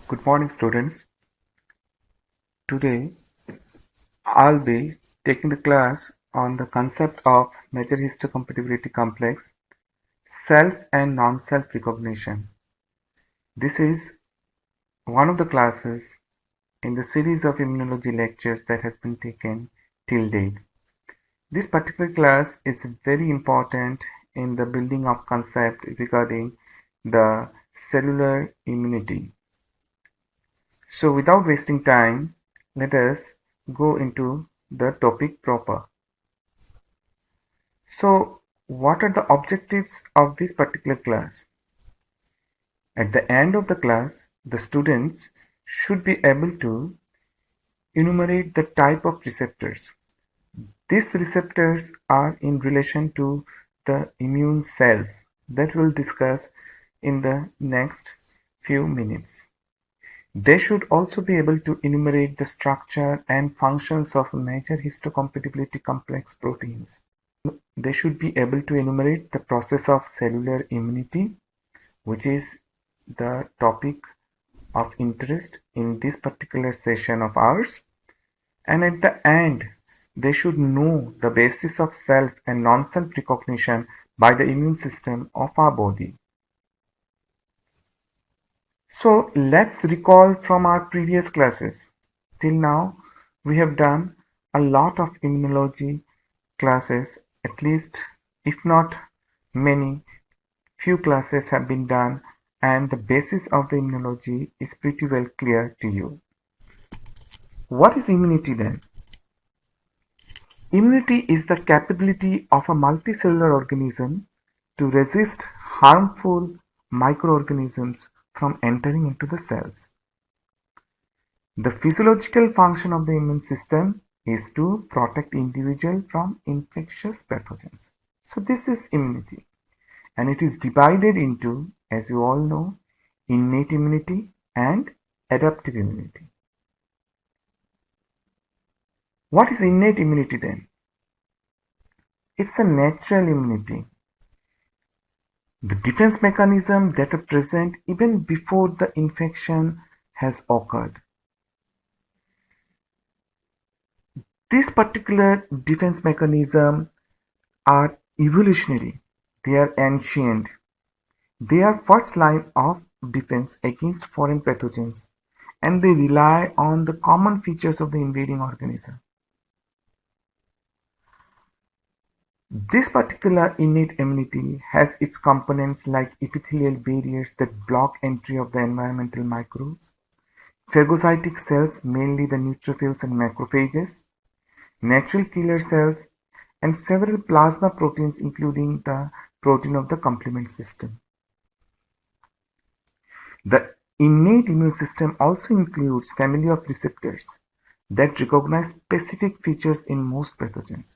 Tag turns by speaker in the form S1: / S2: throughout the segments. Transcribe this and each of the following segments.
S1: Good morning, students. Today, I'll be taking the class on the concept of major histocompatibility complex, self and non-self recognition. This is one of the classes in the series of immunology lectures that has been taken till date. This particular class is very important in the building of concept regarding the cellular immunity. So without wasting time, let us go into the topic proper. So what are the objectives of this particular class? At the end of the class, the students should be able to enumerate the type of receptors. These receptors are in relation to the immune cells that we'll discuss in the next few minutes. They should also be able to enumerate the structure and functions of major histocompatibility complex proteins. They should be able to enumerate the process of cellular immunity, which is the topic of interest in this particular session of ours. And at the end, they should know the basis of self and non-self recognition by the immune system of our body. So let's recall from our previous classes. Till now, we have done a lot of immunology classes, at least if not many, few classes have been done, and the basis of the immunology is pretty well clear to you. What is immunity then? Immunity is the capability of a multicellular organism to resist harmful microorganisms from entering into the cells. The physiological function of the immune system is to protect individual from infectious pathogens. So this is immunity, and it is divided into, as you all know, innate immunity and adaptive immunity. What is innate immunity then? It's a natural immunity. The defense mechanism that are present even before the infection has occurred. These particular defense mechanisms are evolutionary. They are ancient. They are first line of defense against foreign pathogens, and they rely on the common features of the invading organism. This particular innate immunity has its components like epithelial barriers that block entry of the environmental microbes, phagocytic cells, mainly the neutrophils and macrophages, natural killer cells, and several plasma proteins including the protein of the complement system. The innate immune system also includes family of receptors that recognize specific features in most pathogens.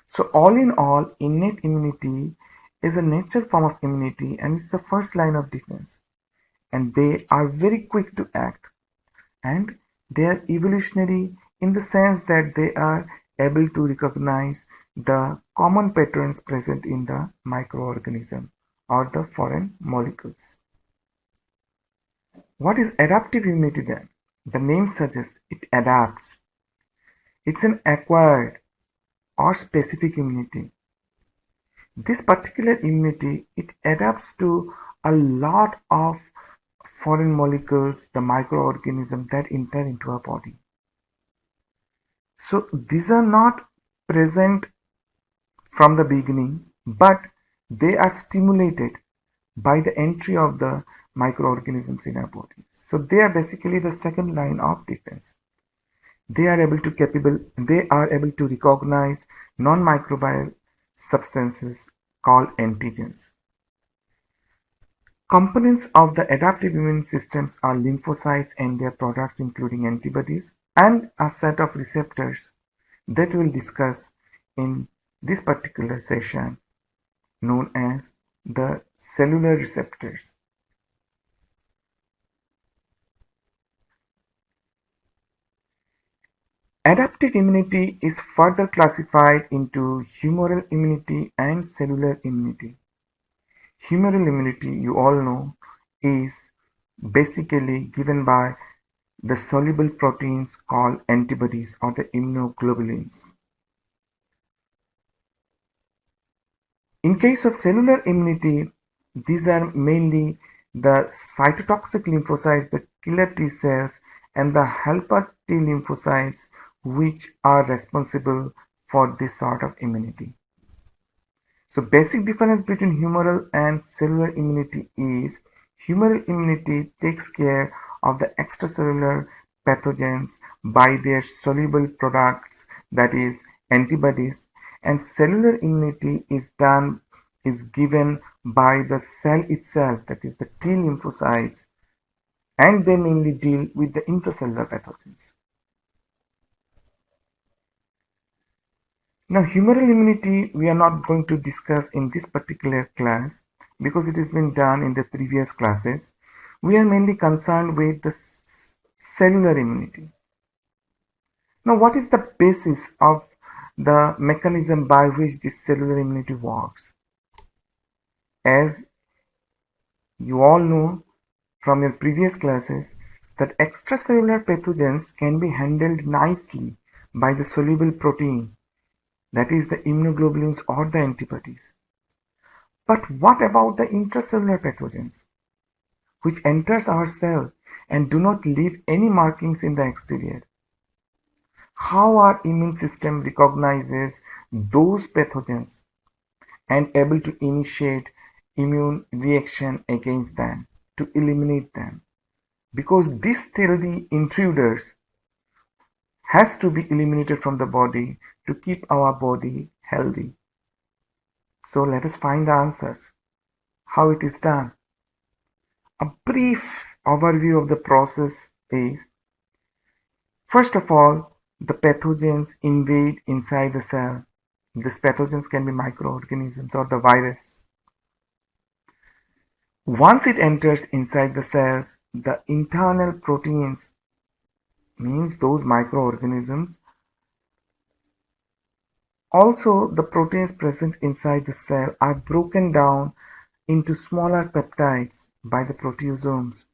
S1: So all in all, innate immunity is a natural form of immunity and it's the first line of defense. And they are very quick to act. And they are evolutionary in the sense that they are able to recognize the common patterns present in the microorganism or the foreign molecules. What is adaptive immunity then? The name suggests it adapts. It's an acquired or specific immunity. This particular immunity, it adapts to a lot of foreign molecules, the microorganisms that enter into our body. So these are not present from the beginning, but they are stimulated by the entry of the microorganisms in our body. So they are basically the second line of defense. They are able to recognize non-microbial substances called antigens. Components of the adaptive immune systems are lymphocytes and their products including antibodies and a set of receptors that we'll discuss in this particular session known as the cellular receptors. Adaptive immunity is further classified into humoral immunity and cellular immunity. Humoral immunity, you all know, is basically given by the soluble proteins called antibodies or the immunoglobulins. In case of cellular immunity, these are mainly the cytotoxic lymphocytes, the killer T cells, and the helper T lymphocytes, which are responsible for this sort of immunity. So basic difference between humoral and cellular immunity is humoral immunity takes care of the extracellular pathogens by their soluble products, that is antibodies, and cellular immunity is given by the cell itself, that is the T lymphocytes, and they mainly deal with the intracellular pathogens. Now, humoral immunity we are not going to discuss in this particular class because it has been done in the previous classes. We are mainly concerned with the cellular immunity. Now, what is the basis of the mechanism by which this cellular immunity works? As you all know from your previous classes, that extracellular pathogens can be handled nicely by the soluble protein, that is the immunoglobulins or the antibodies. But what about the intracellular pathogens, which enters our cell and do not leave any markings in the exterior? How our immune system recognizes those pathogens and able to initiate immune reaction against them to eliminate them? Because these stealthy intruders has to be eliminated from the body to keep our body healthy. So let us find the answers. How it is done. A brief overview of the process is, first of all, the pathogens invade inside the cell. These pathogens can be microorganisms or the virus. Once it enters inside the cells, the internal proteins, means those microorganisms, also the proteins present inside the cell are broken down into smaller peptides by the proteasomes.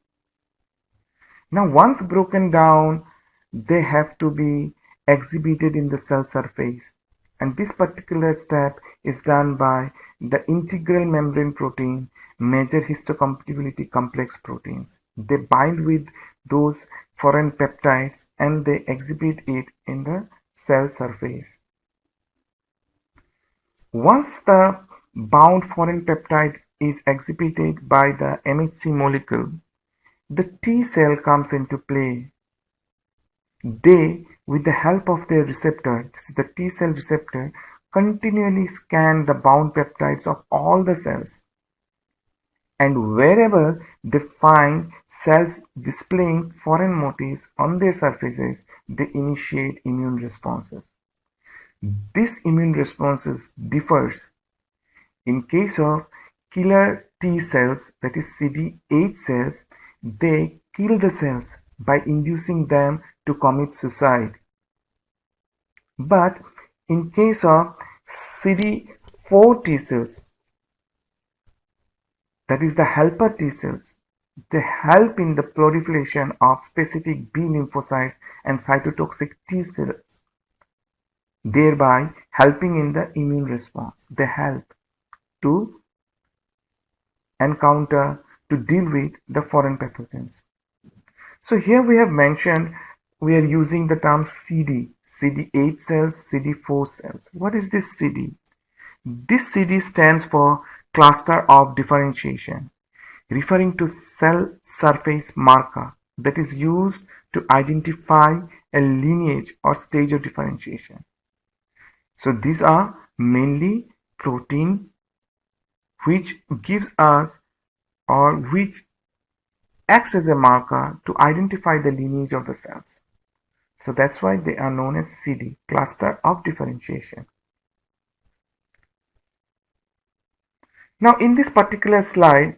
S1: Now, once broken down, they have to be exhibited in the cell surface, and this particular step is done by the integral membrane protein, major histocompatibility complex proteins. They bind with those foreign peptides and they exhibit it in the cell surface. Once the bound foreign peptide is exhibited by the MHC molecule, the T cell comes into play. They, with the help of their receptor, this is the T cell receptor, continually scan the bound peptides of all the cells. And wherever they find cells displaying foreign motifs on their surfaces, they initiate immune responses. This immune responses differs. In case of killer T cells, that is CD8 cells, they kill the cells by inducing them to commit suicide. But in case of CD4 T cells, that is the helper T cells, they help in the proliferation of specific B lymphocytes and cytotoxic T cells, thereby helping in the immune response. They help to encounter, to deal with the foreign pathogens. So here we have mentioned, we are using the term CD, CD8 cells, CD4 cells. What is this CD? This CD stands for cluster of differentiation, referring to cell surface marker that is used to identify a lineage or stage of differentiation. So these are mainly protein which gives us or which acts as a marker to identify the lineage of the cells. So that's why they are known as CD, cluster of differentiation. Now in this particular slide,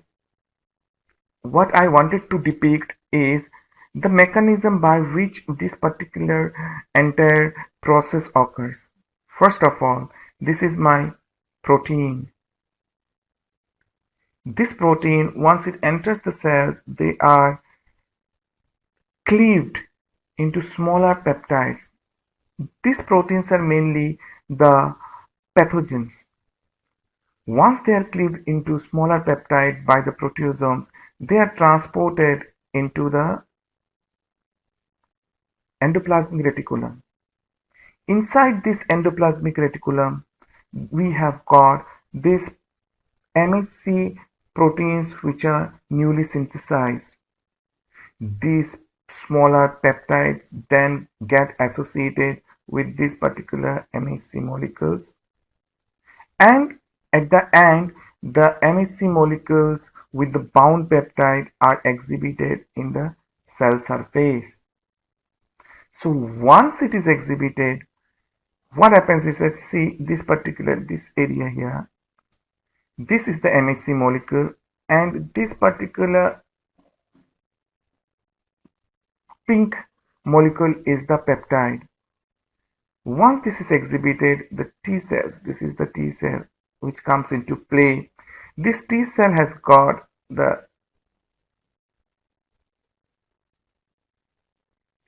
S1: what I wanted to depict is the mechanism by which this particular entire process occurs. First of all, this is my protein. This protein, once it enters the cells, they are cleaved into smaller peptides. These proteins are mainly the pathogens. Once they are cleaved into smaller peptides by the proteasomes, they are transported into the endoplasmic reticulum. Inside this endoplasmic reticulum, we have got these MHC proteins which are newly synthesized. These smaller peptides then get associated with these particular MHC molecules, and at the end, the MHC molecules with the bound peptide are exhibited in the cell surface. So once it is exhibited, what happens is, let's see this area here. This is the MHC molecule, and this particular pink molecule is the peptide. Once this is exhibited, the T cells, this is the T cell which comes into play. This T cell has got the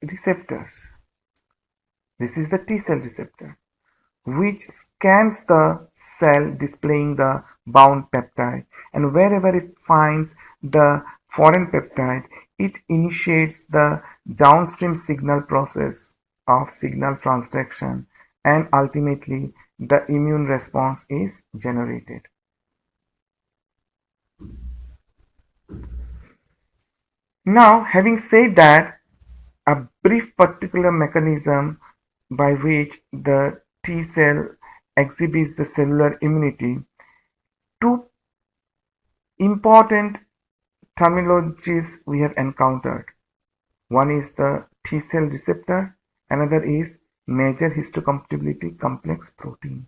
S1: receptors. This is the T cell receptor, which scans the cell displaying the bound peptide, and wherever it finds the foreign peptide, it initiates the downstream signal process of signal transduction, and ultimately the immune response is generated. Now, having said that, a brief particular mechanism by which the T cell exhibits the cellular immunity. Two important terminologies we have encountered. One is the T cell receptor, another is major histocompatibility complex protein.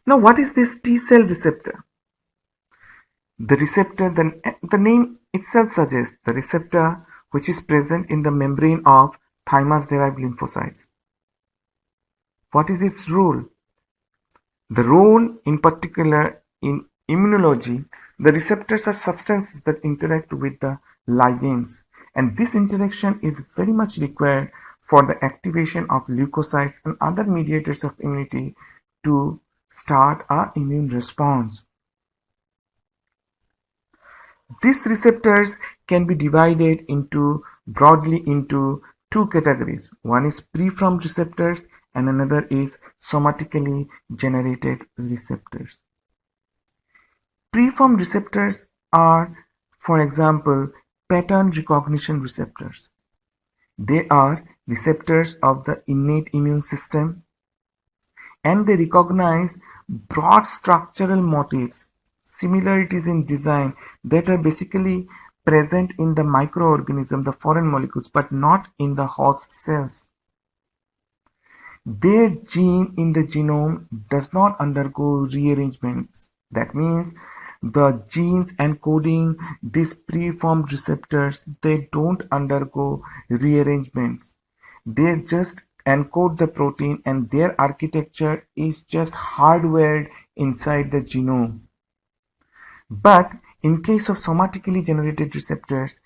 S1: Now, what is this T cell receptor? The receptor, the name itself suggests the receptor which is present in the membrane of thymus-derived lymphocytes. What is its role? The role, in particular in immunology, the receptors are substances that interact with the ligands, and this interaction is very much required for the activation of leukocytes and other mediators of immunity to start an immune response. These receptors can be divided broadly into two categories. One is preformed receptors and another is somatically generated receptors. Preformed receptors are, for example, pattern recognition receptors. They are receptors of the innate immune system, and they recognize broad structural motifs, similarities in design that are basically present in the microorganism, the foreign molecules, but not in the host cells. Their gene in the genome does not undergo rearrangements. That means the genes encoding these preformed receptors, they don't undergo rearrangements. They just encode the protein, and their architecture is just hardwired inside the genome. But in case of somatically generated receptors,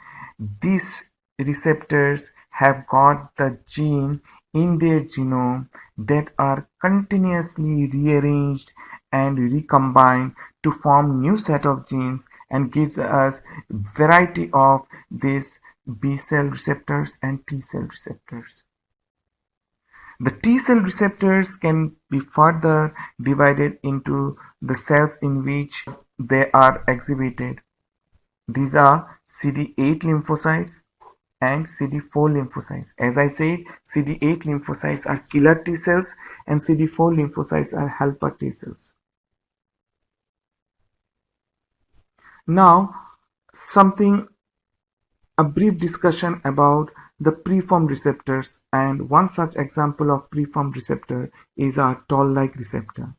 S1: these receptors have got the gene in their genome that are continuously rearranged and recombined to form new set of genes, and gives us variety of these B cell receptors and T cell receptors. The T cell receptors can be further divided into the cells in which they are exhibited. These are CD8 lymphocytes and CD4 lymphocytes. As I said, CD8 lymphocytes are killer T cells and CD4 lymphocytes are helper T cells. Now, a brief discussion about the preformed receptors, and one such example of preformed receptor is our toll-like receptor.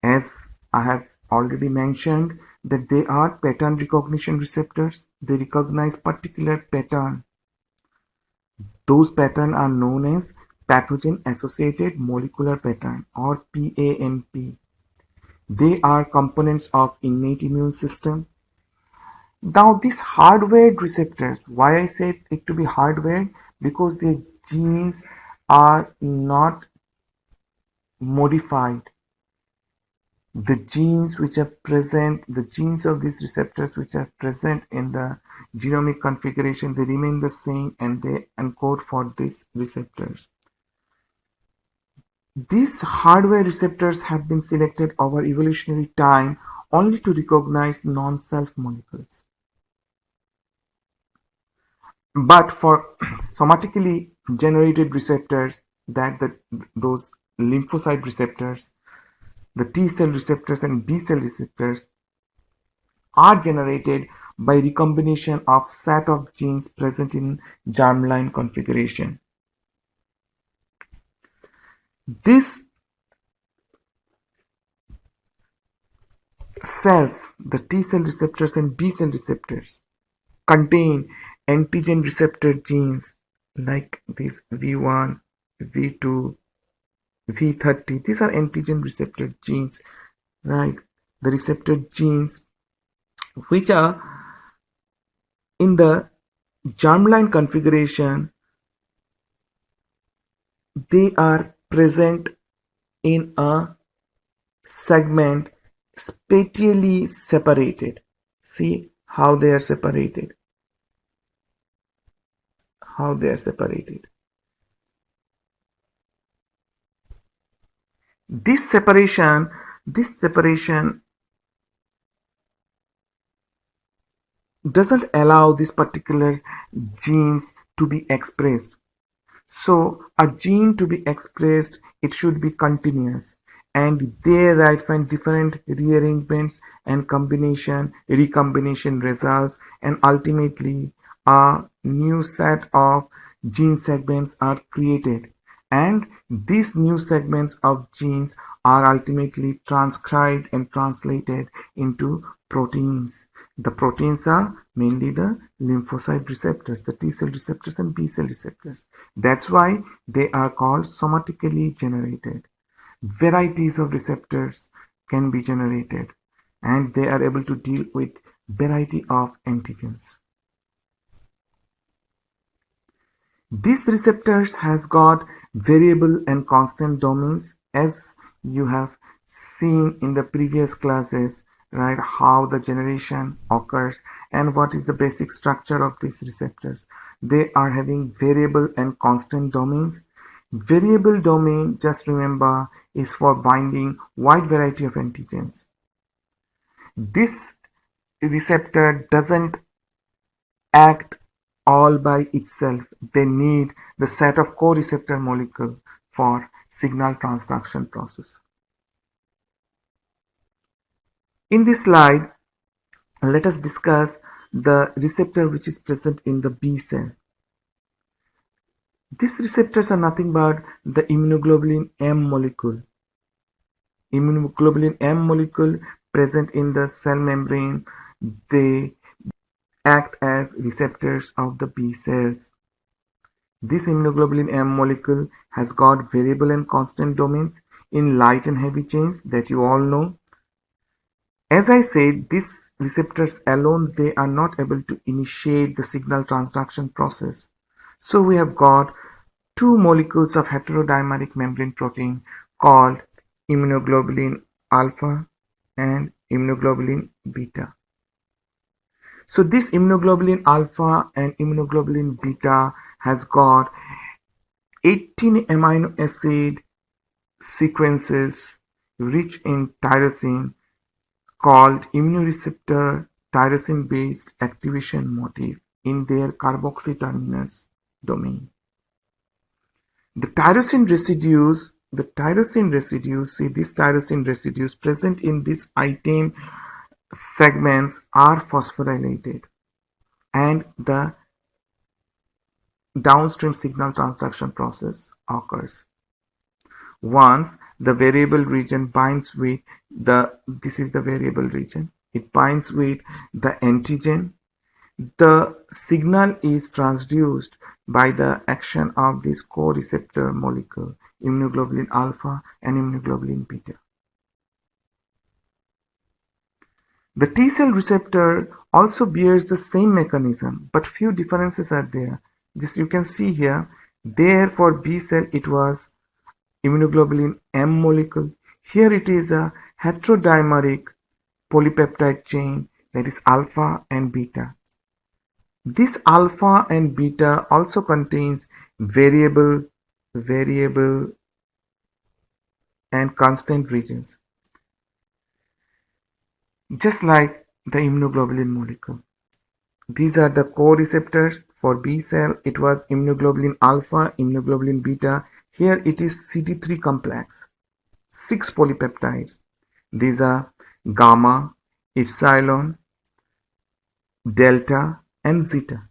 S1: As I have already mentioned, that they are pattern recognition receptors. They recognize particular pattern. Those patterns are known as pathogen associated molecular pattern, or PAMP. They are components of innate immune system. Now these hardwired receptors, why I say it to be hardwired? Because their genes are not modified. The genes which are present, the genes of these receptors which are present in the genomic configuration, they remain the same and they encode for these receptors. These hardware receptors have been selected over evolutionary time only to recognize non-self molecules. But for somatically generated receptors, those lymphocyte receptors, the T cell receptors and B cell receptors are generated by recombination of set of genes present in germline configuration. These cells, the T cell receptors and B cell receptors, contain antigen receptor genes like these V1, V2, V30. These are antigen receptor genes, right? The receptor genes which are in the germline configuration, they are present in a segment spatially separated. See how they are separated. How they are separated. This separation doesn't allow these particular genes to be expressed. So a gene to be expressed, it should be continuous, and there I find different rearrangements and recombination results, and ultimately a new set of gene segments are created, and these new segments of genes are ultimately transcribed and translated into proteins. The proteins are mainly the lymphocyte receptors, the T cell receptors and B cell receptors. That's why they are called somatically generated. Varieties of receptors can be generated and they are able to deal with variety of antigens. These receptors has got variable and constant domains, as you have seen in the previous classes, right? How the generation occurs and what is the basic structure of these receptors. They are having variable and constant domains. Variable domain, just remember, is for binding wide variety of antigens. This receptor doesn't act all by itself. They need the set of co-receptor molecule for signal transduction process. In this slide, let us discuss the receptor which is present in the B cell. These receptors are nothing but the immunoglobulin M molecule. Immunoglobulin M molecule present in the cell membrane, they act as receptors of the B cells. This immunoglobulin M molecule has got variable and constant domains in light and heavy chains that you all know. As I said, these receptors alone, they are not able to initiate the signal transduction process. So we have got two molecules of heterodimeric membrane protein called immunoglobulin alpha and immunoglobulin beta. So this immunoglobulin alpha and immunoglobulin beta has got 18 amino acid sequences rich in tyrosine called immunoreceptor tyrosine based activation motif in their carboxy terminus domain. The tyrosine residues, see these tyrosine residues present in these item segments are phosphorylated and the downstream signal transduction process occurs. Once the variable region binds with this is the variable region, it binds with the antigen, the signal is transduced by the action of this co-receptor molecule, immunoglobulin alpha and immunoglobulin beta. The T cell receptor also bears the same mechanism, but few differences are there. Just you can see here, there for B cell it was immunoglobulin M molecule. Here it is a heterodimeric polypeptide chain, that is alpha and beta. This alpha and beta also contains variable and constant regions, just like the immunoglobulin molecule. These are the co-receptors for B cell. It was immunoglobulin alpha, immunoglobulin beta. Here it is CD3 complex, 6 polypeptides. These are gamma, epsilon, delta, and zeta.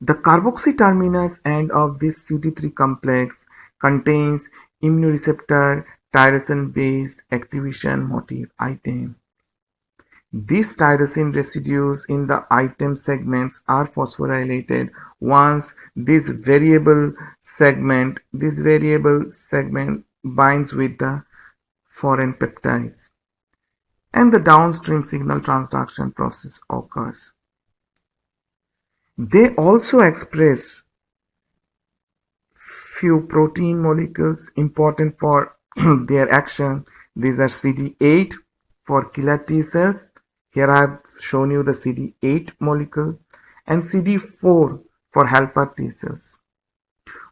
S1: The carboxy terminus end of this CD3 complex contains immunoreceptor tyrosine-based activation motif item. These tyrosine residues in the item segments are phosphorylated once this variable segment binds with the foreign peptides, and the downstream signal transduction process occurs. They also express few protein molecules important for their action. These are CD8 for killer T cells. Here I have shown you the CD8 molecule, and CD4 for helper T cells.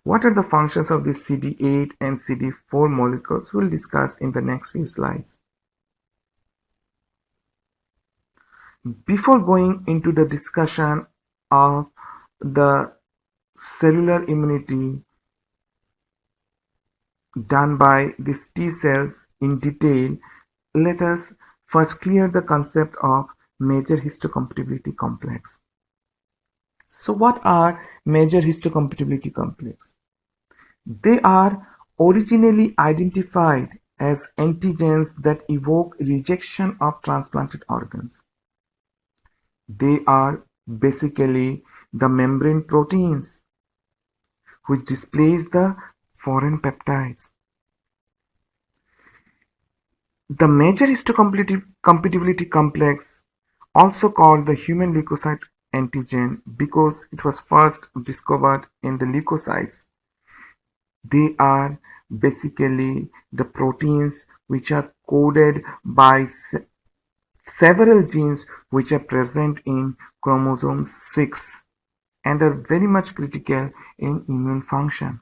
S1: What are the functions of these CD8 and CD4 molecules? We'll discuss in the next few slides. Before going into the discussion of the cellular immunity done by these T cells in detail, let us first clear the concept of major histocompatibility complex. So what are major histocompatibility complex? They are originally identified as antigens that evoke rejection of transplanted organs. They are basically the membrane proteins which displace the foreign peptides. The major histocompatibility complex, also called the human leukocyte antigen because it was first discovered in the leukocytes, they are basically the proteins which are coded by several genes which are present in chromosome 6 and are very much critical in immune function.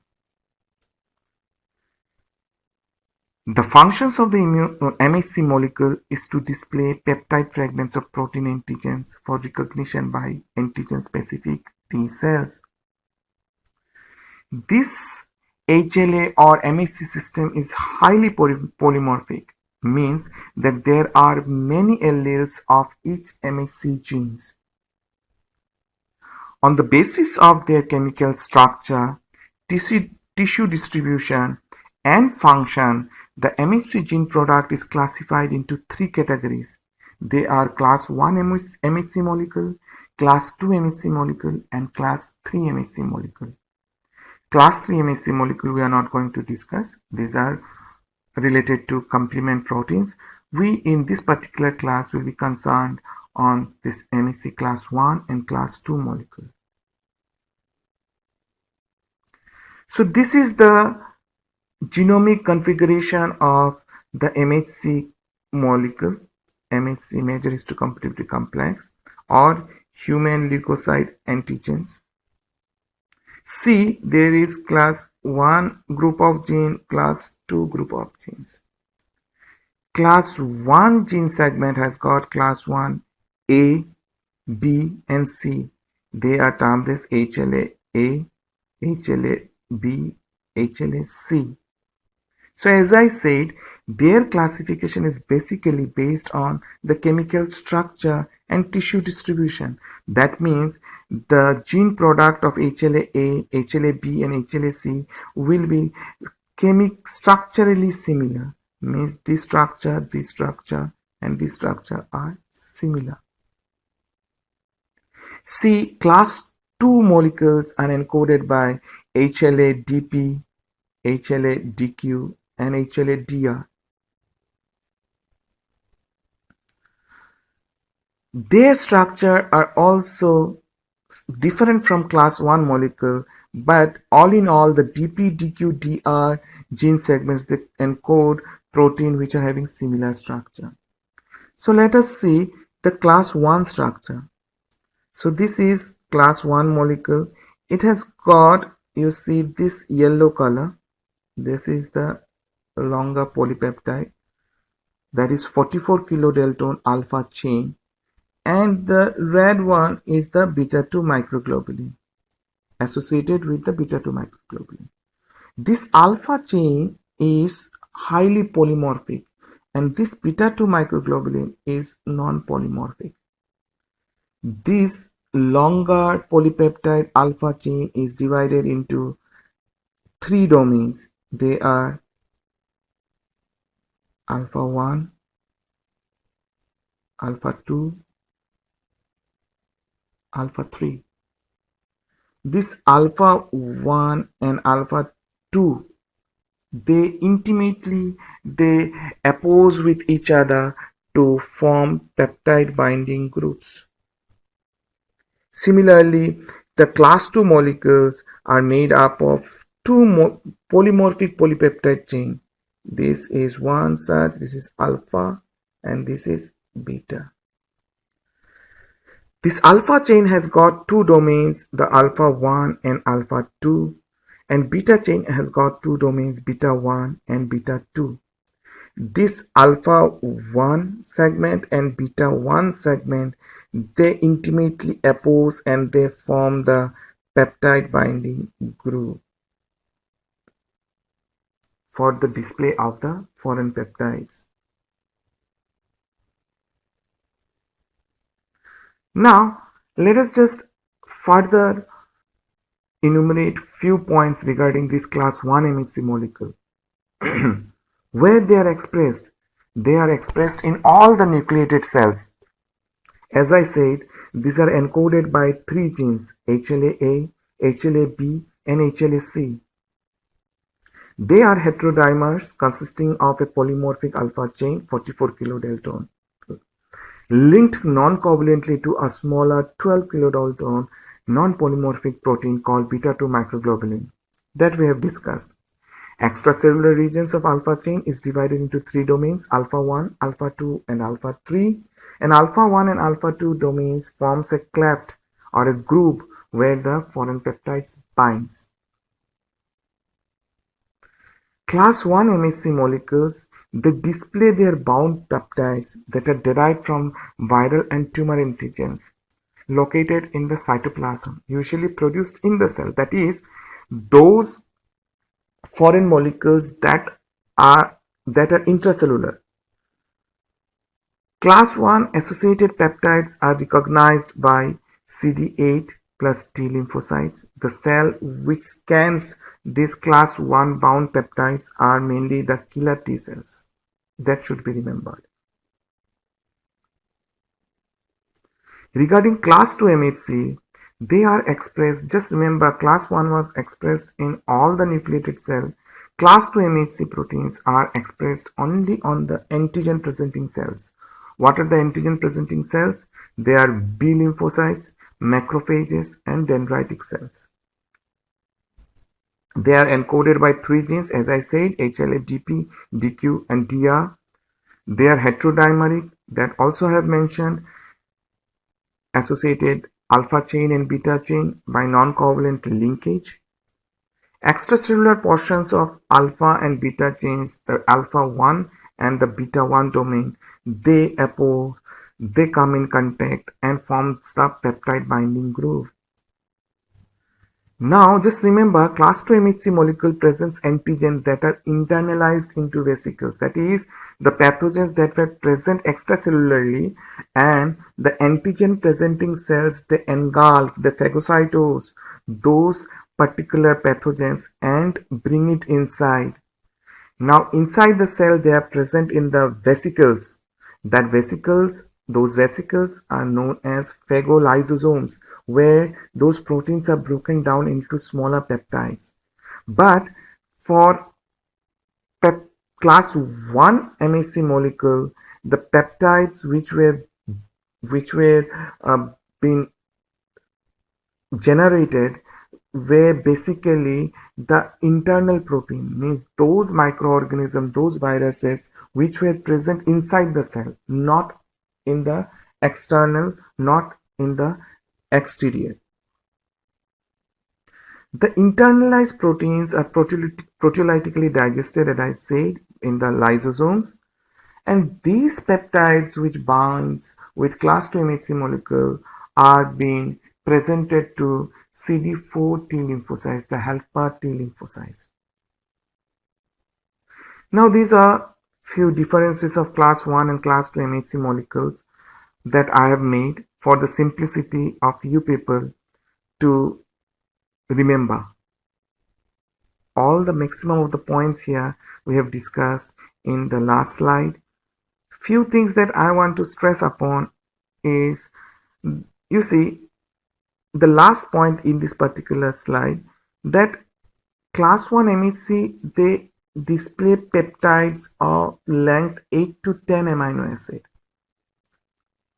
S1: The functions of the MHC molecule is to display peptide fragments of protein antigens for recognition by antigen-specific T cells. This HLA or MHC system is highly polymorphic, means that there are many alleles of each MHC genes. On the basis of their chemical structure, tissue distribution, and function, the MHC gene product is classified into 3 categories. They are class 1 MHC molecule, class 2 MHC molecule, and class 3 MHC molecule. Class 3 MHC molecule we are not going to discuss. These are related to complement proteins. We in this particular class will be concerned on this MHC class 1 and class 2 molecule. So this is the genomic configuration of the MHC molecule, MHC major histocompatibility complex, or human leukocyte antigens. See, there is class 1 group of gene, class 2 group of genes. Class 1 gene segment has got class 1 A, B, and C. They are termed as HLA-A, HLA-B, HLA-C. So as I said, their classification is basically based on the chemical structure and tissue distribution. That means the gene product of HLA-A, HLA-B, and HLA-C will be structurally similar. Means this structure, and this structure are similar. See, class 2 molecules are encoded by HLA-DP, HLA-DQ, and HLA-DR. Their structure are also different from class 1 molecule, but all in all the DP, DQ, DR gene segments that encode protein which are having similar structure. So let us see the class 1 structure. So this is class 1 molecule. It has got, you see this yellow color. This is the longer polypeptide, that is 44 kilodalton alpha chain, and the red one is the beta 2 microglobulin associated with the beta 2 microglobulin. This alpha chain is highly polymorphic and this beta 2 microglobulin is non-polymorphic. This longer polypeptide alpha chain is divided into three domains. They are alpha 1, alpha 2, alpha 3. This alpha 1 and alpha 2, they oppose with each other to form peptide binding groups. Similarly, the class 2 molecules are made up of two polymorphic polypeptide chain. This is one such, this is alpha and this is beta. This alpha chain has got two domains, the alpha 1 and alpha 2, and beta chain has got two domains, beta 1 and beta 2. This alpha 1 segment and beta 1 segment, they intimately oppose and they form the peptide binding group for the display of the foreign peptides. Now, let us just further enumerate few points regarding this class 1 MHC molecule. Where they are expressed? They are expressed in all the nucleated cells. As I said, these are encoded by three genes, HLA-A, HLA-B, and HLA-C. They are heterodimers consisting of a polymorphic alpha chain, 44 kilodalton, linked non-covalently to a smaller 12 kilodalton non-polymorphic protein called beta 2 microglobulin that we have discussed. Extracellular regions of alpha chain is divided into three domains, alpha 1, alpha 2, and alpha 3. And alpha 1 and alpha 2 domains forms a cleft or a group where the foreign peptides binds. Class 1 MHC molecules, they display their bound peptides that are derived from viral and tumor antigens located in the cytoplasm, usually produced in the cell. That is, those foreign molecules that are intracellular. Class 1 associated peptides are recognized by CD8 plus T lymphocytes. The cell which scans these class 1 bound peptides are mainly the killer T cells. That should be remembered. Regarding class 2 MHC, they are expressed, just remember class 1 was expressed in all the nucleated cell. Class 2 MHC proteins are expressed only on the antigen presenting cells. What are the antigen presenting cells? They are B lymphocytes, macrophages, and dendritic cells. They are encoded by three genes, as I said, HLA, DP, DQ, and DR. They are heterodimeric, that also have mentioned, associated alpha chain and beta chain by non-covalent linkage. Extracellular portions of alpha and beta chains, the alpha 1 and the beta 1 domain, they come in contact and forms the peptide binding group. Now just remember, class 2 MHC molecule presents antigens that are internalized into vesicles, that is, the pathogens that were present extracellularly, and the antigen presenting cells, they engulf, they phagocytose those particular pathogens and bring it inside. Now inside the cell they are present in the vesicles. Those vesicles are known as phagolysosomes, where those proteins are broken down into smaller peptides. But for class 1 MHC molecule, the peptides which were which were being generated where basically the internal protein, means those microorganisms, those viruses which were present inside the cell, not in the external, not in the exterior. The internalized proteins are proteolytically digested, as I said, in the lysosomes, and these peptides which binds with class 2 MHC molecule are being presented to CD4 T lymphocytes, the helper T lymphocytes. Now these are few differences of class 1 and class 2 MHC molecules that I have made for the simplicity of you people to remember. All the maximum of the points here we have discussed in the last slide. Few things that I want to stress upon is, you see, the last point in this particular slide, that class 1 MHC, they display peptides of length 8 to 10 amino acid,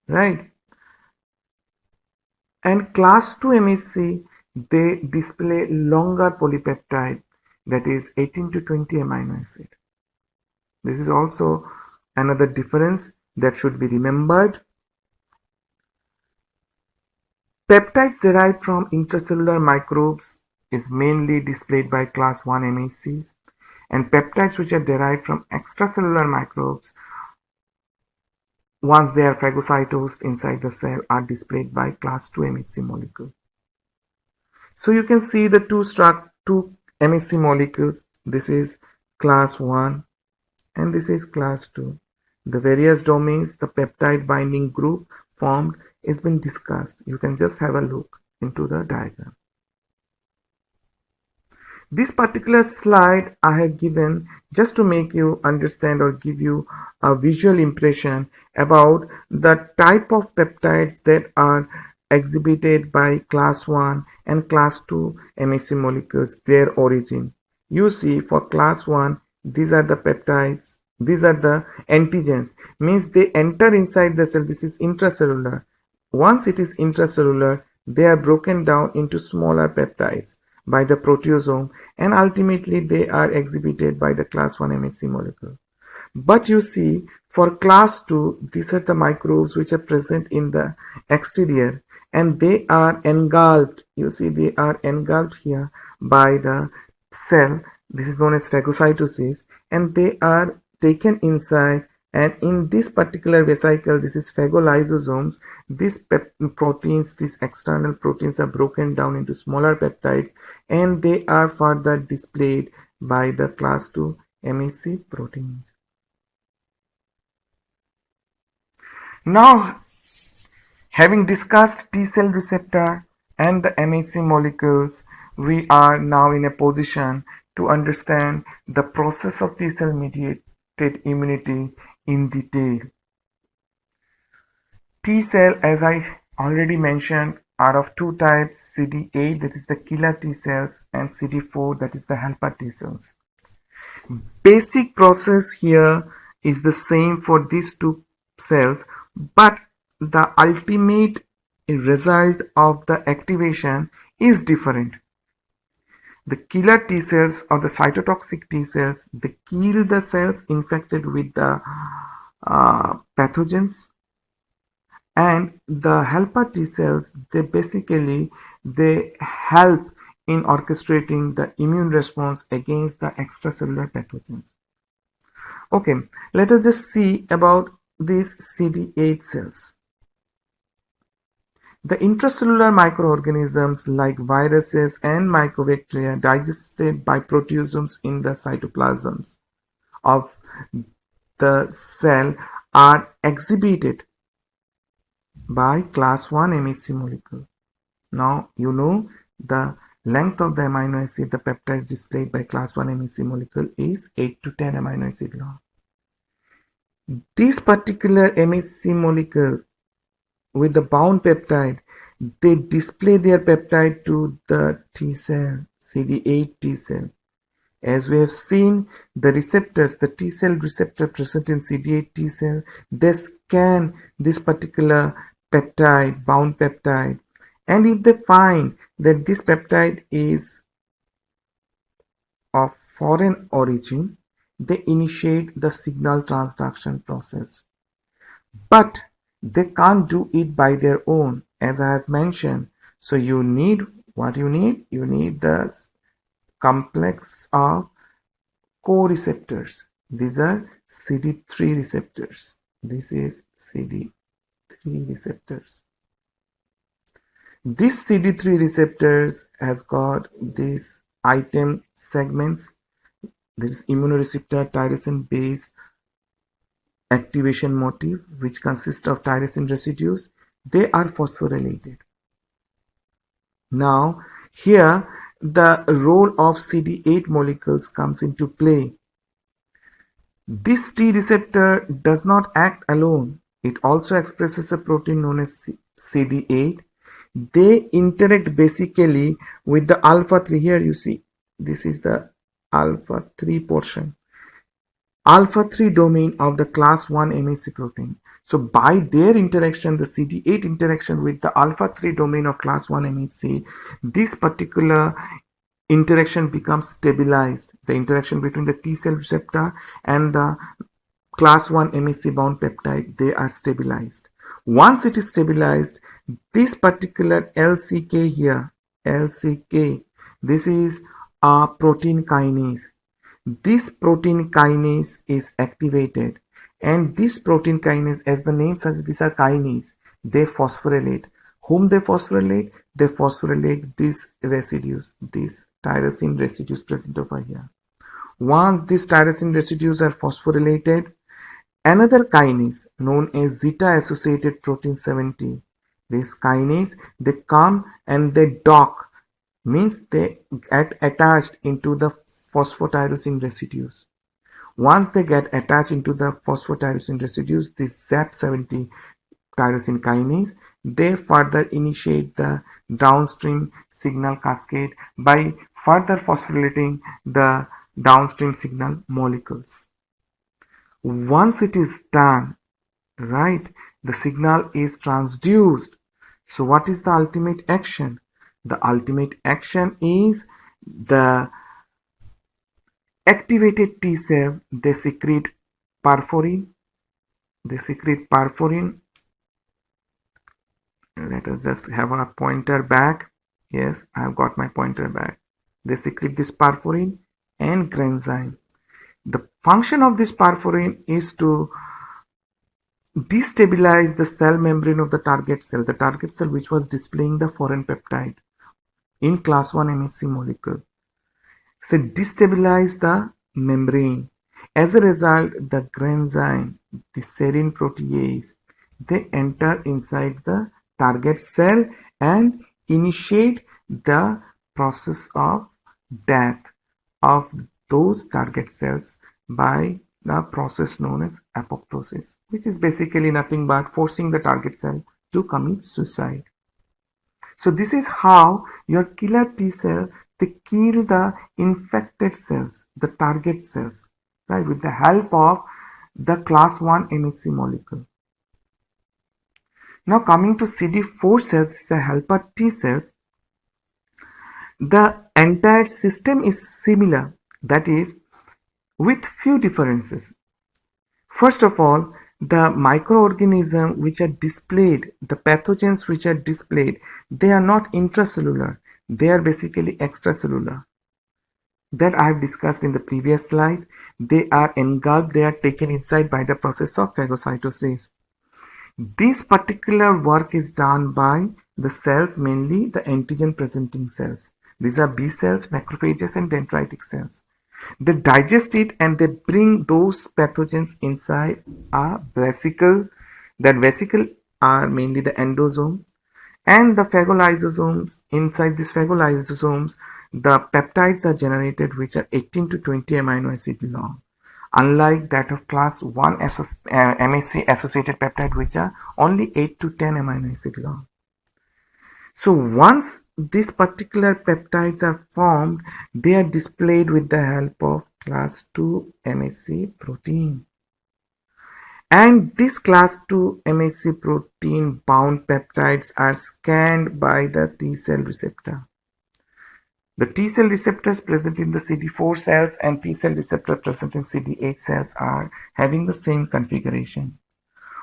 S1: right? And class 2 MHC, they display longer polypeptide, that is 18 to 20 amino acid. This is also another difference that should be remembered. Peptides derived from intracellular microbes is mainly displayed by class 1 MHCs, and peptides which are derived from extracellular microbes, once they are phagocytosed inside the cell, are displayed by class 2 MHC molecule. So you can see the two MHC molecules. This is class 1 and this is class 2. The various domains, the peptide binding group formed has been discussed. You can just have a look into the diagram. This particular slide I have given just to make you understand or give you a visual impression about the type of peptides that are exhibited by class 1 and class 2 MHC molecules, their origin. You see, for class 1, these are the peptides, these are the antigens, means they enter inside the cell. This is intracellular. Once it is intracellular, they are broken down into smaller peptides by the proteasome, and ultimately they are exhibited by the class 1 MHC molecule. But you see, for class 2, these are the microbes which are present in the exterior, and they are engulfed. You see, they are engulfed here by the cell. This is known as phagocytosis, and they are taken inside, and in this particular vesicle, this is phagolysosomes, these proteins, these external proteins are broken down into smaller peptides, and they are further displayed by the class 2 MHC proteins. Now, having discussed T cell receptor and the MHC molecules, we are now in a position to understand the process of T cell mediated immunity in detail. T cell, as I already mentioned, are of two types: CD8, that is the killer T cells, and CD4, that is the helper T cells. Basic process here is the same for these two cells, but the ultimate result of the activation is different. The killer T cells or the cytotoxic T cells, they kill the cells infected with the pathogens, and the helper T cells, they help in orchestrating the immune response against the extracellular pathogens. Okay, let us just see about these CD8 cells. The intracellular microorganisms like viruses and mycobacteria digested by proteasomes in the cytoplasms of the cell are exhibited by class 1 MHC molecule. Now you know the length of the amino acid, the peptides displayed by class 1 MHC molecule is 8 to 10 amino acid long. This particular MHC molecule with the bound peptide, they display their peptide to the T cell, CD8 T cell. As we have seen, the receptors, the T cell receptor present in CD8 T cell, they scan this particular peptide, bound peptide, and if they find that this peptide is of foreign origin, they initiate the signal transduction process. But they can't do it by their own, as I have mentioned. So you need what you need? You need the complex of co-receptors. These are CD3 receptors. This is CD3 receptors. This CD3 receptors has got these item segments. This is immunoreceptor tyrosine base activation motif, which consists of tyrosine residues. They are phosphorylated. Now, here the role of CD8 molecules comes into play. This T receptor does not act alone. It also expresses a protein known as CD8. They interact basically with the alpha 3. Here you see, this is the alpha 3 portion. Alpha 3 domain of the class 1 MHC protein. So by their interaction, the CD8 interaction with the alpha 3 domain of class 1 MHC, this particular interaction becomes stabilized. The interaction between the T cell receptor and the class 1 MHC bound peptide, they are stabilized. Once it is stabilized, this particular LCK here, LCK, this is a protein kinase. This protein kinase is activated, and this protein kinase, as the name suggests, these are kinase. They phosphorylate. Whom they phosphorylate? They phosphorylate these residues, these tyrosine residues present over here. Once these tyrosine residues are phosphorylated, another kinase known as zeta-associated protein 70. This kinase, they come and they dock, means they get attached into the phosphotyrosine residues. Once they get attached into the phosphotyrosine residues, this ZAP70 tyrosine kinase, they further initiate the downstream signal cascade by further phosphorylating the downstream signal molecules. Once it is done, right, the signal is transduced. So what is the ultimate action? The ultimate action is the activated T cell, they secrete perforin. Let us just have a pointer back. Yes, I have got my pointer back. They secrete this perforin and granzyme. The function of this perforin is to destabilize the cell membrane of the target cell which was displaying the foreign peptide in class 1 MHC molecule. So destabilize the membrane. As a result, the granzyme, the serine protease, they enter inside the target cell and initiate the process of death of those target cells by the process known as apoptosis, which is basically nothing but forcing the target cell to commit suicide. So this is how your killer T cell, they kill the infected cells, the target cells, right, with the help of the class 1 MHC molecule. Now coming to CD4 cells, the helper T cells, the entire system is similar, that is, with few differences. First of all, the microorganisms which are displayed, the pathogens which are displayed, they are not intracellular, they are basically extracellular. That I have discussed in the previous slide. They are engulfed, they are taken inside by the process of phagocytosis. This particular work is done by the cells, mainly the antigen presenting cells. These are B cells, macrophages and dendritic cells. They digest it and they bring those pathogens inside a vesicle. That vesicle are mainly the endosome, and the phagolysosomes. Inside these phagolysosomes, the peptides are generated which are 18 to 20 amino acid long, unlike that of class 1 MHC associated peptide which are only 8 to 10 amino acid long. So once these particular peptides are formed, they are displayed with the help of class 2 MHC protein. And these class 2 MHC protein bound peptides are scanned by the T cell receptor. The T cell receptors present in the CD4 cells and T cell receptor present in CD8 cells are having the same configuration.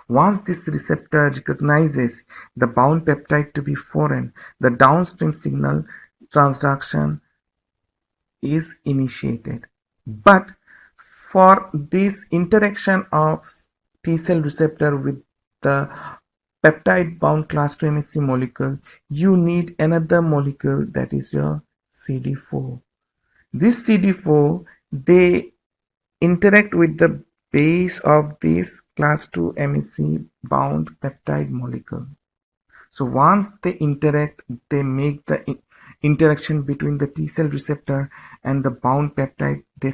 S1: Once this receptor recognizes the bound peptide to be foreign, the downstream signal transduction is initiated. But for this interaction of T cell receptor with the peptide bound class 2 MHC molecule, you need another molecule, that is your CD4. This CD4, they interact with the base of this class 2 MHC bound peptide molecule. So once they interact, they make the interaction between the T cell receptor and the bound peptide, they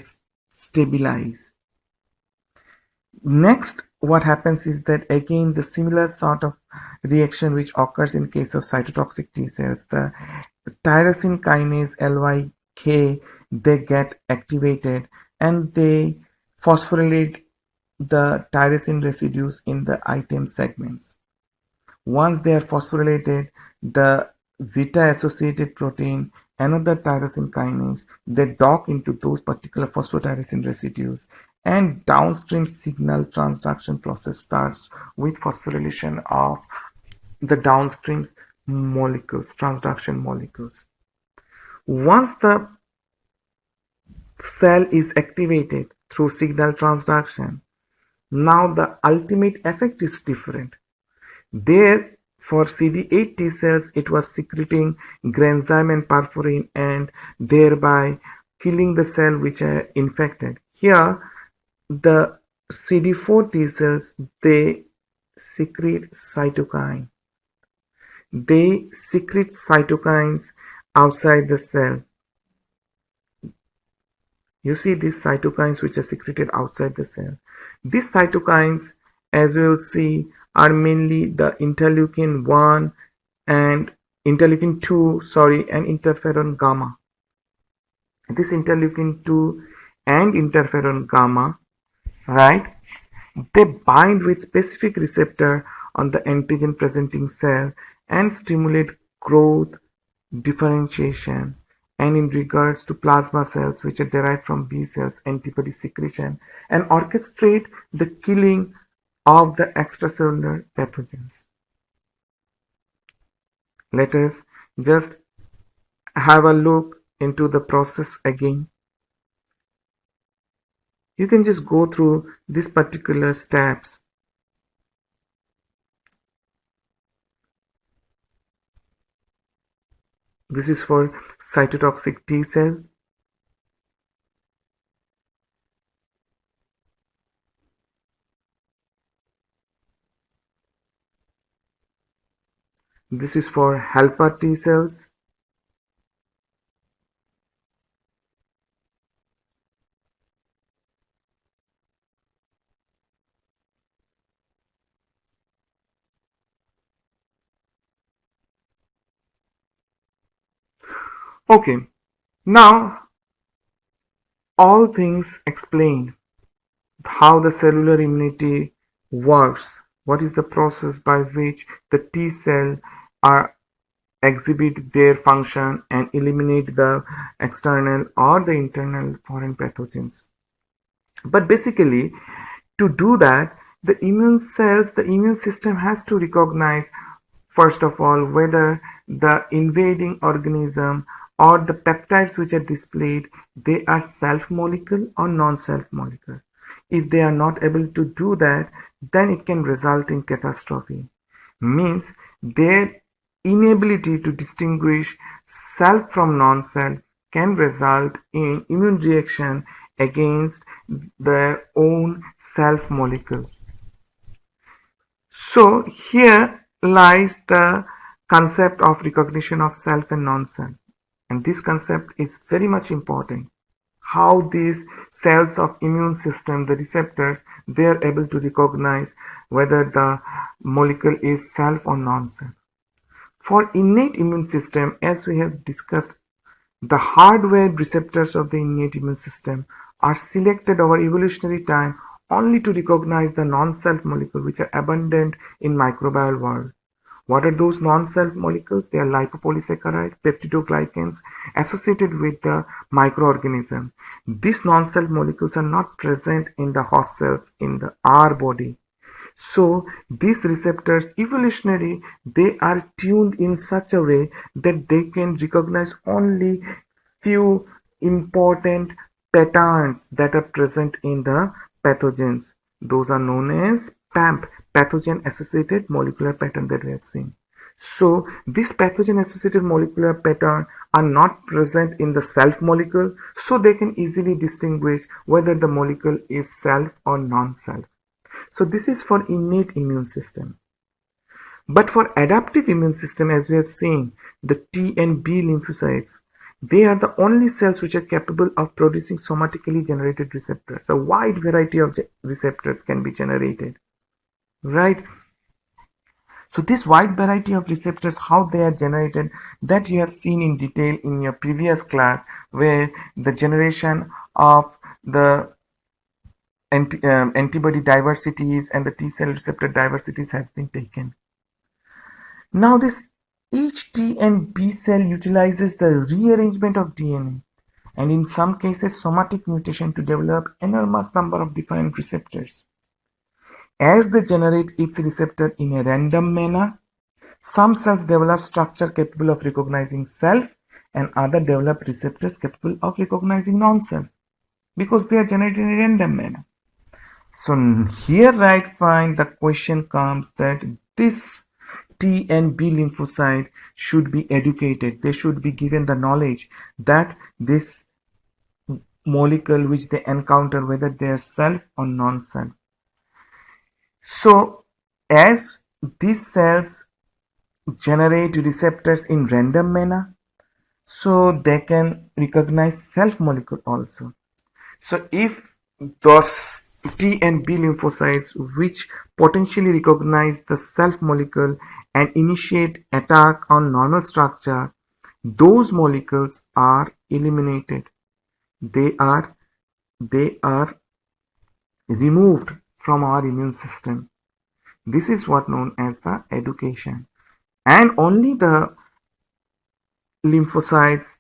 S1: stabilize. Next, what happens is that again the similar sort of reaction which occurs in case of cytotoxic T cells, the tyrosine kinase LYK, they get activated and they phosphorylate the tyrosine residues in the item segments. Once they are phosphorylated, the zeta associated protein, another tyrosine kinase, they dock into those particular phosphotyrosine residues, and downstream signal transduction process starts with phosphorylation of the downstream molecules, transduction molecules. Once the cell is activated through signal transduction, now the ultimate effect is different. There, for CD8 T cells, it was secreting granzyme and perforin and thereby killing the cell which are infected. Here, the CD4 T cells, they secrete cytokine. They secrete cytokines outside the cell. You see these cytokines which are secreted outside the cell. These cytokines, as we will see, are mainly the interleukin 1 and interleukin 2, and interferon gamma. This interleukin 2 and interferon gamma, right, they bind with specific receptor on the antigen presenting cell and stimulate growth, differentiation, and in regards to plasma cells which are derived from B cells, antibody secretion, and orchestrate the killing of the extracellular pathogens. Let us just have a look into the process again. You can just go through these particular steps. This is for cytotoxic T cell. This is for helper T cells. Okay, now all things explained, how the cellular immunity works, what is the process by which the T cell are exhibit their function and eliminate the external or the internal foreign pathogens. But basically, to do that, the immune system has to recognize, first of all, whether the invading organism or the peptides which are displayed, they are self molecule or non-self molecule. If they are not able to do that, then it can result in catastrophe. Means their inability to distinguish self from non-self can result in immune reaction against their own self molecules. So here lies the concept of recognition of self and non-self, and this concept is very much important. How these cells of immune system, the receptors, they are able to recognize whether the molecule is self or non-self. For innate immune system, as we have discussed, the hardware receptors of the innate immune system are selected over evolutionary time only to recognize the non-self molecules which are abundant in microbial world. What are those non-self molecules? They are lipopolysaccharide, peptidoglycans associated with the microorganism. These non-self molecules are not present in the host cells in our body. So these receptors evolutionary, they are tuned in such a way that they can recognize only few important patterns that are present in the pathogens. Those are known as PAMP, pathogen associated molecular pattern that we have seen. So this pathogen associated molecular pattern are not present in the self molecule, so they can easily distinguish whether the molecule is self or non-self. So this is for innate immune system. But for adaptive immune system, as we have seen, the T and B lymphocytes, they are the only cells which are capable of producing somatically generated receptors. A wide variety of receptors can be generated, right? So this wide variety of receptors, how they are generated, that you have seen in detail in your previous class, where the generation of the antibody diversities and the T cell receptor diversities has been taken. Now this each T and B cell utilizes the rearrangement of DNA and in some cases somatic mutation to develop enormous number of different receptors. As they generate each receptor in a random manner, some cells develop structure capable of recognizing self and other develop receptors capable of recognizing non-self because they are generated in a random manner. So here right fine the question comes that this T and B lymphocyte should be educated. They should be given the knowledge that this molecule which they encounter, whether they are self or non-self. So as these cells generate receptors in random manner, so they can recognize self molecule also. So if those T and B lymphocytes which potentially recognize the self molecule and initiate attack on normal structure, those molecules are eliminated. They are removed from our immune system. This is what known as the education. And only the lymphocytes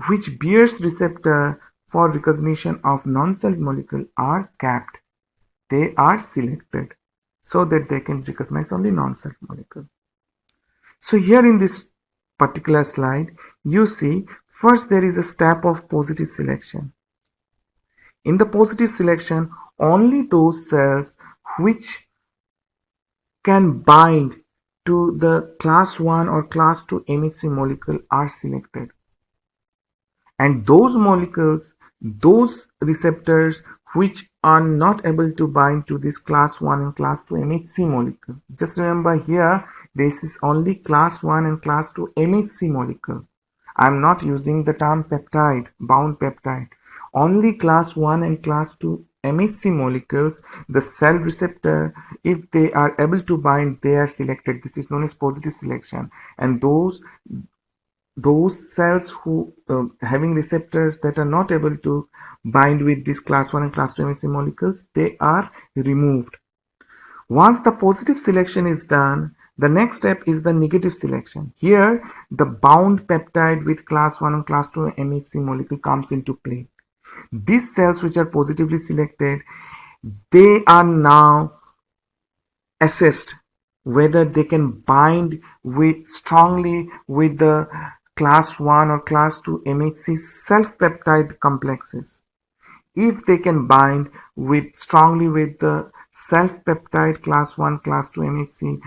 S1: which bears receptor for recognition of non-self molecule are capped. They are selected so that they can recognize only non-self molecule. So here in this particular slide, you see first there is a step of positive selection. In the positive selection, only those cells which can bind to the class 1 or class 2 MHC molecule are selected. And those molecules, those receptors which are not able to bind to this class 1 and class 2 MHC molecule. Just remember here, this is only class 1 and class 2 MHC molecule. I am not using the term peptide, bound peptide. Only class 1 and class 2 MHC molecules, the cell receptor, if they are able to bind, they are selected. This is known as positive selection. And those cells who having receptors that are not able to bind with this class 1 and class 2 MHC molecules, they are removed. Once the positive selection is done, the next step is the negative selection. Here, the bound peptide with class 1 and class 2 MHC molecule comes into play. These cells which are positively selected, they are now assessed whether they can bind strongly with the class 1 or class 2 MHC self-peptide complexes. If they can bind strongly with the self-peptide class 1, class 2 MHC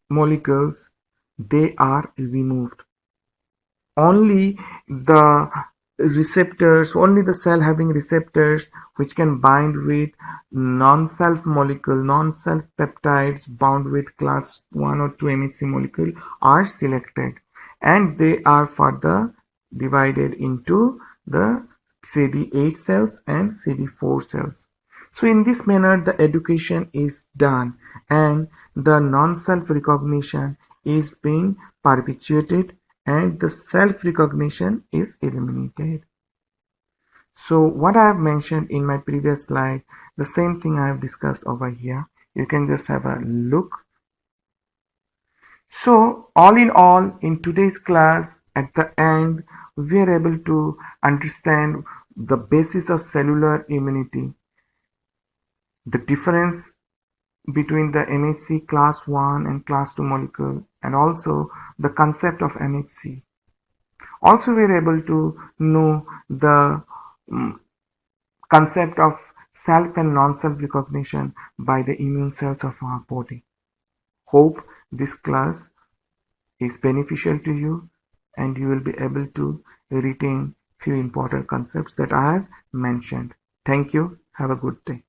S1: molecules, they are removed. Only the cell having receptors which can bind with non-self molecule, non-self peptides bound with class 1 or 2 MHC molecule are selected, and they are further divided into the CD8 cells and CD4 cells. So in this manner the education is done and the non-self recognition is being perpetuated and the self recognition is eliminated. So what I have mentioned in my previous slide, the same thing I have discussed over here. You can just have a look. So all in all, in today's class, at the end, we are able to understand the basis of cellular immunity, the difference between the MHC class 1 and class 2 molecule, and also the concept of MHC. Also, we are able to know the concept of self and non-self recognition by the immune cells of our body. Hope this class is beneficial to you and you will be able to retain few important concepts that I have mentioned. Thank you. Have a good day.